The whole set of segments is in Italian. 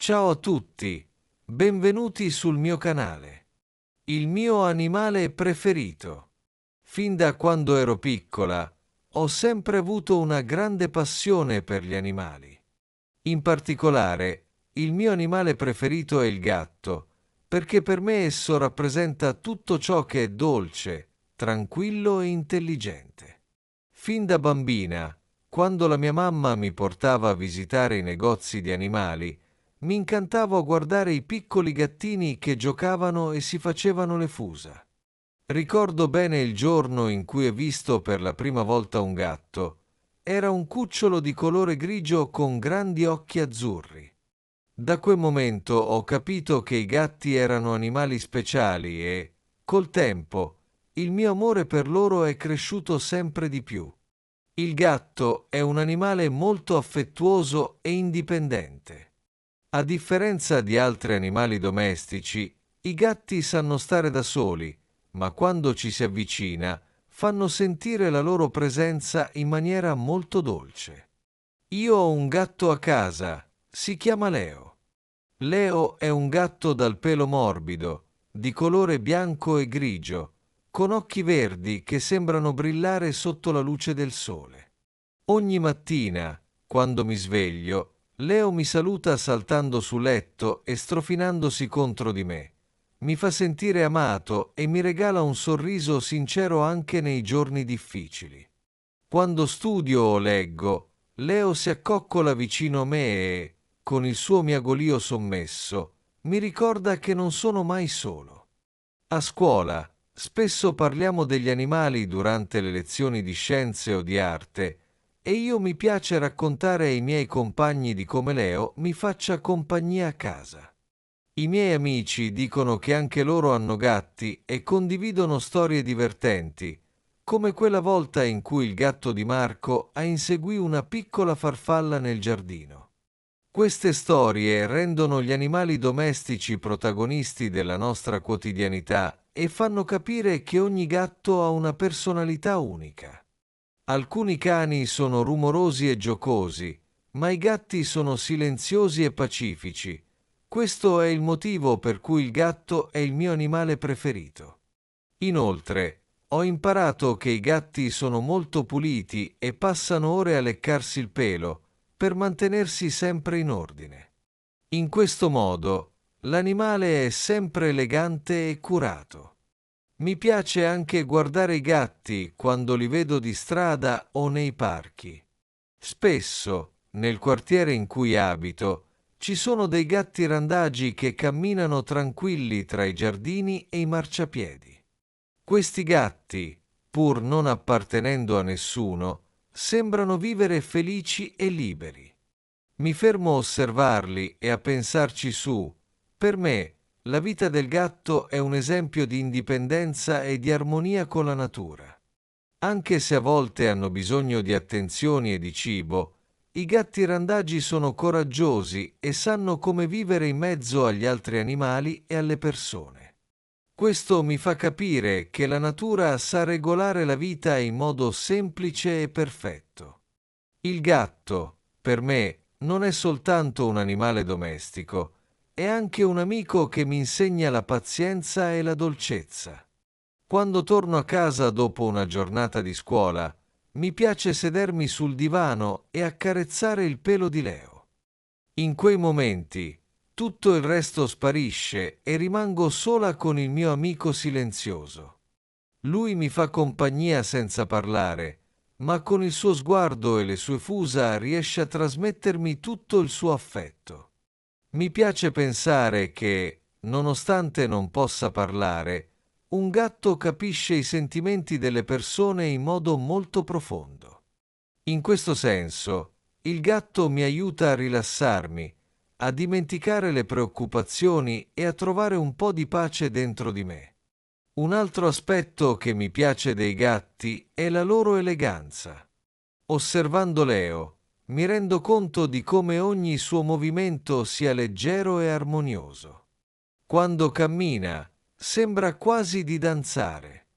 Ciao a tutti, benvenuti sul mio canale. Il mio animale preferito. Fin da quando ero piccola, ho sempre avuto una grande passione per gli animali. In particolare, il mio animale preferito è il gatto, perché per me esso rappresenta tutto ciò che è dolce, tranquillo e intelligente. Fin da bambina, quando la mia mamma mi portava a visitare i negozi di animali, mi incantavo a guardare i piccoli gattini che giocavano e si facevano le fusa. Ricordo bene il giorno in cui ho visto per la prima volta un gatto. Era un cucciolo di colore grigio con grandi occhi azzurri. Da quel momento ho capito che i gatti erano animali speciali e, col tempo, il mio amore per loro è cresciuto sempre di più. Il gatto è un animale molto affettuoso e indipendente. A differenza di altri animali domestici, i gatti sanno stare da soli, ma quando ci si avvicina, fanno sentire la loro presenza in maniera molto dolce. Io ho un gatto a casa, si chiama Leo. Leo è un gatto dal pelo morbido, di colore bianco e grigio, con occhi verdi che sembrano brillare sotto la luce del sole. Ogni mattina, quando mi sveglio, Leo mi saluta saltando su letto e strofinandosi contro di me. Mi fa sentire amato e mi regala un sorriso sincero anche nei giorni difficili. Quando studio o leggo, Leo si accoccola vicino a me e, con il suo miagolio sommesso, mi ricorda che non sono mai solo. A scuola, spesso parliamo degli animali durante le lezioni di scienze o di arte, e io mi piace raccontare ai miei compagni di come Leo mi faccia compagnia a casa. I miei amici dicono che anche loro hanno gatti e condividono storie divertenti, come quella volta in cui il gatto di Marco ha inseguì una piccola farfalla nel giardino. Queste storie rendono gli animali domestici protagonisti della nostra quotidianità e fanno capire che ogni gatto ha una personalità unica. Alcuni cani sono rumorosi e giocosi, ma i gatti sono silenziosi e pacifici. Questo è il motivo per cui il gatto è il mio animale preferito. Inoltre, ho imparato che i gatti sono molto puliti e passano ore a leccarsi il pelo per mantenersi sempre in ordine. In questo modo, l'animale è sempre elegante e curato. Mi piace anche guardare i gatti quando li vedo di strada o nei parchi. Spesso, nel quartiere in cui abito, ci sono dei gatti randagi che camminano tranquilli tra i giardini e i marciapiedi. Questi gatti, pur non appartenendo a nessuno, sembrano vivere felici e liberi. Mi fermo a osservarli e a pensarci su. Per me, la vita del gatto è un esempio di indipendenza e di armonia con la natura. Anche se a volte hanno bisogno di attenzioni e di cibo, i gatti randagi sono coraggiosi e sanno come vivere in mezzo agli altri animali e alle persone. Questo mi fa capire che la natura sa regolare la vita in modo semplice e perfetto. Il gatto, per me, non è soltanto un animale domestico, è anche un amico che mi insegna la pazienza e la dolcezza. Quando torno a casa dopo una giornata di scuola, mi piace sedermi sul divano e accarezzare il pelo di Leo. In quei momenti, tutto il resto sparisce e rimango sola con il mio amico silenzioso. Lui mi fa compagnia senza parlare, ma con il suo sguardo e le sue fusa riesce a trasmettermi tutto il suo affetto. Mi piace pensare che, nonostante non possa parlare, un gatto capisce i sentimenti delle persone in modo molto profondo. In questo senso, il gatto mi aiuta a rilassarmi, a dimenticare le preoccupazioni e a trovare un po' di pace dentro di me. Un altro aspetto che mi piace dei gatti è la loro eleganza. Osservando Leo, mi rendo conto di come ogni suo movimento sia leggero e armonioso. Quando cammina, sembra quasi di danzare.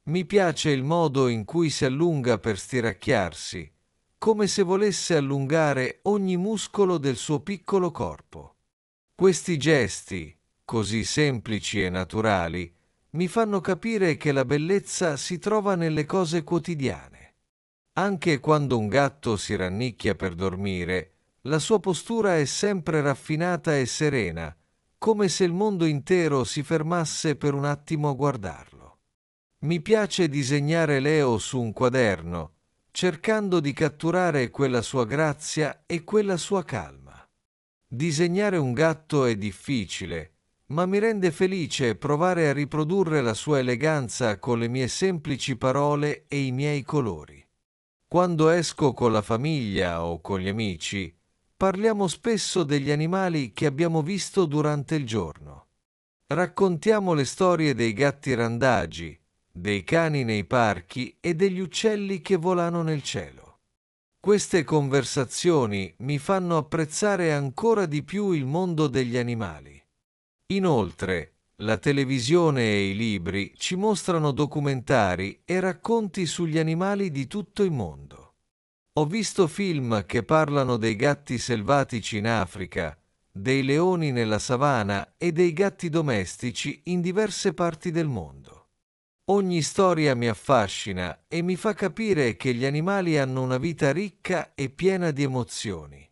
Mi piace il modo in cui si allunga per stiracchiarsi, come se volesse allungare ogni muscolo del suo piccolo corpo. Questi gesti, così semplici e naturali, mi fanno capire che la bellezza si trova nelle cose quotidiane. Anche quando un gatto si rannicchia per dormire, la sua postura è sempre raffinata e serena, come se il mondo intero si fermasse per un attimo a guardarlo. Mi piace disegnare Leo su un quaderno, cercando di catturare quella sua grazia e quella sua calma. Disegnare un gatto è difficile, ma mi rende felice provare a riprodurre la sua eleganza con le mie semplici parole e i miei colori. Quando esco con la famiglia o con gli amici, parliamo spesso degli animali che abbiamo visto durante il giorno. Raccontiamo le storie dei gatti randagi, dei cani nei parchi e degli uccelli che volano nel cielo. Queste conversazioni mi fanno apprezzare ancora di più il mondo degli animali. Inoltre, la televisione e i libri ci mostrano documentari e racconti sugli animali di tutto il mondo. Ho visto film che parlano dei gatti selvatici in Africa, dei leoni nella savana e dei gatti domestici in diverse parti del mondo. Ogni storia mi affascina e mi fa capire che gli animali hanno una vita ricca e piena di emozioni.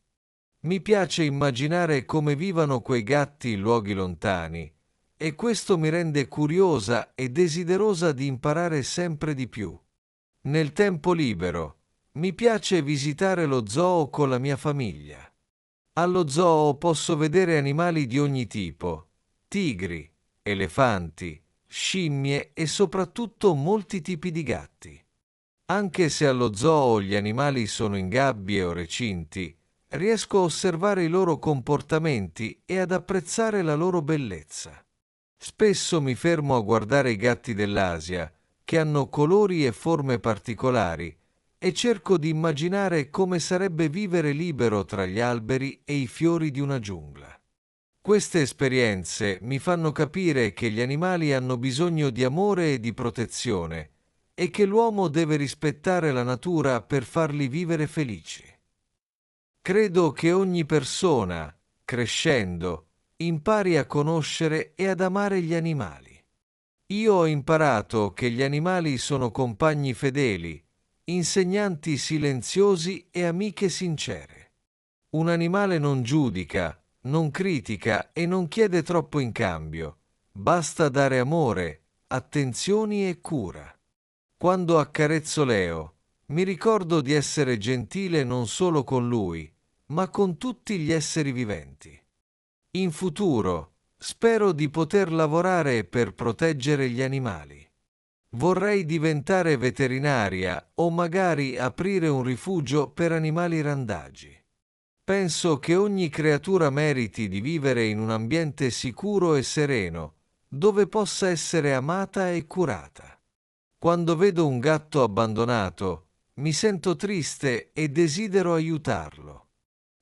Mi piace immaginare come vivano quei gatti in luoghi lontani e questo mi rende curiosa e desiderosa di imparare sempre di più. Nel tempo libero, mi piace visitare lo zoo con la mia famiglia. Allo zoo posso vedere animali di ogni tipo, tigri, elefanti, scimmie e soprattutto molti tipi di gatti. Anche se allo zoo gli animali sono in gabbie o recinti, riesco a osservare i loro comportamenti e ad apprezzare la loro bellezza. Spesso mi fermo a guardare i gatti dell'Asia, che hanno colori e forme particolari, e cerco di immaginare come sarebbe vivere libero tra gli alberi e i fiori di una giungla. Queste esperienze mi fanno capire che gli animali hanno bisogno di amore e di protezione e che l'uomo deve rispettare la natura per farli vivere felici. Credo che ogni persona, crescendo, impari a conoscere e ad amare gli animali. Io ho imparato che gli animali sono compagni fedeli, insegnanti silenziosi e amiche sincere. Un animale non giudica, non critica e non chiede troppo in cambio. Basta dare amore, attenzioni e cura. Quando accarezzo Leo, mi ricordo di essere gentile non solo con lui, ma con tutti gli esseri viventi. In futuro, spero di poter lavorare per proteggere gli animali. Vorrei diventare veterinaria o magari aprire un rifugio per animali randagi. Penso che ogni creatura meriti di vivere in un ambiente sicuro e sereno, dove possa essere amata e curata. Quando vedo un gatto abbandonato, mi sento triste e desidero aiutarlo.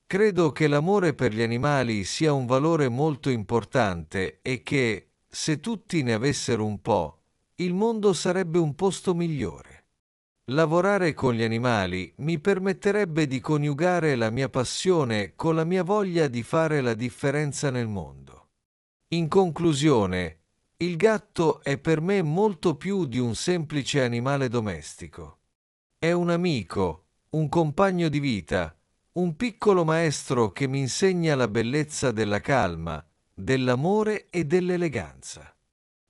Credo che l'amore per gli animali sia un valore molto importante e che, se tutti ne avessero un po', il mondo sarebbe un posto migliore. Lavorare con gli animali mi permetterebbe di coniugare la mia passione con la mia voglia di fare la differenza nel mondo. In conclusione, il gatto è per me molto più di un semplice animale domestico. È un amico, un compagno di vita, un piccolo maestro che mi insegna la bellezza della calma, dell'amore e dell'eleganza.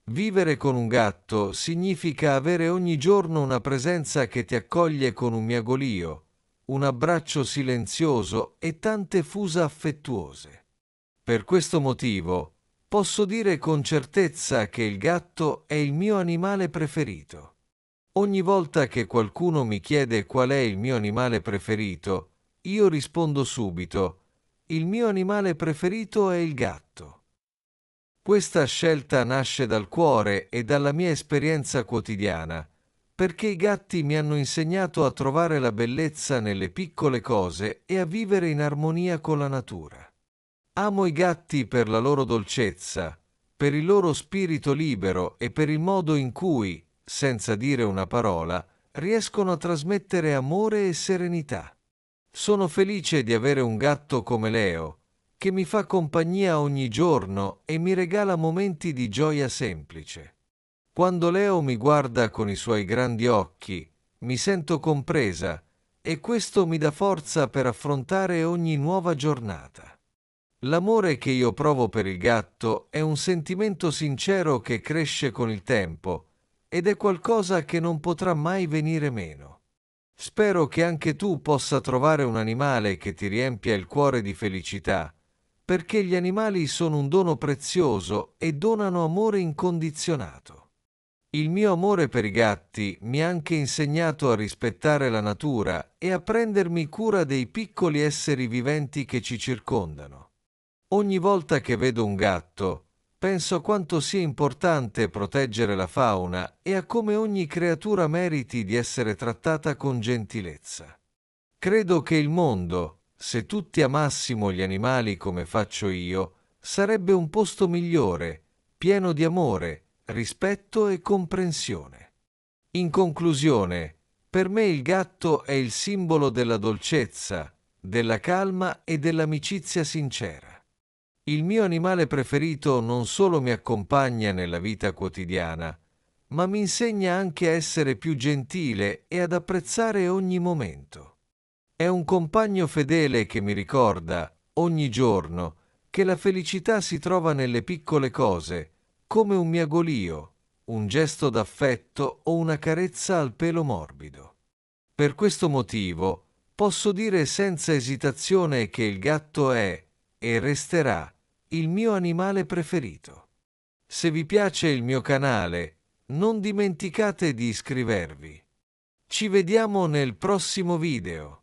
Vivere con un gatto significa avere ogni giorno una presenza che ti accoglie con un miagolio, un abbraccio silenzioso e tante fusa affettuose. Per questo motivo, posso dire con certezza che il gatto è il mio animale preferito. Ogni volta che qualcuno mi chiede qual è il mio animale preferito, io rispondo subito: il mio animale preferito è il gatto. Questa scelta nasce dal cuore e dalla mia esperienza quotidiana, perché i gatti mi hanno insegnato a trovare la bellezza nelle piccole cose e a vivere in armonia con la natura. Amo i gatti per la loro dolcezza, per il loro spirito libero e per il modo in cui, senza dire una parola, riescono a trasmettere amore e serenità. Sono felice di avere un gatto come Leo, che mi fa compagnia ogni giorno e mi regala momenti di gioia semplice. Quando Leo mi guarda con i suoi grandi occhi, mi sento compresa e questo mi dà forza per affrontare ogni nuova giornata. L'amore che io provo per il gatto è un sentimento sincero che cresce con il tempo ed è qualcosa che non potrà mai venire meno. Spero che anche tu possa trovare un animale che ti riempia il cuore di felicità, perché gli animali sono un dono prezioso e donano amore incondizionato. Il mio amore per i gatti mi ha anche insegnato a rispettare la natura e a prendermi cura dei piccoli esseri viventi che ci circondano. Ogni volta che vedo un gatto, penso a quanto sia importante proteggere la fauna e a come ogni creatura meriti di essere trattata con gentilezza. Credo che il mondo, se tutti amassimo gli animali come faccio io, sarebbe un posto migliore, pieno di amore, rispetto e comprensione. In conclusione, per me il gatto è il simbolo della dolcezza, della calma e dell'amicizia sincera. Il mio animale preferito non solo mi accompagna nella vita quotidiana, ma mi insegna anche a essere più gentile e ad apprezzare ogni momento. È un compagno fedele che mi ricorda, ogni giorno, che la felicità si trova nelle piccole cose, come un miagolio, un gesto d'affetto o una carezza al pelo morbido. Per questo motivo, posso dire senza esitazione che il gatto è, e resterà, il mio animale preferito. Se vi piace il mio canale, non dimenticate di iscrivervi. Ci vediamo nel prossimo video.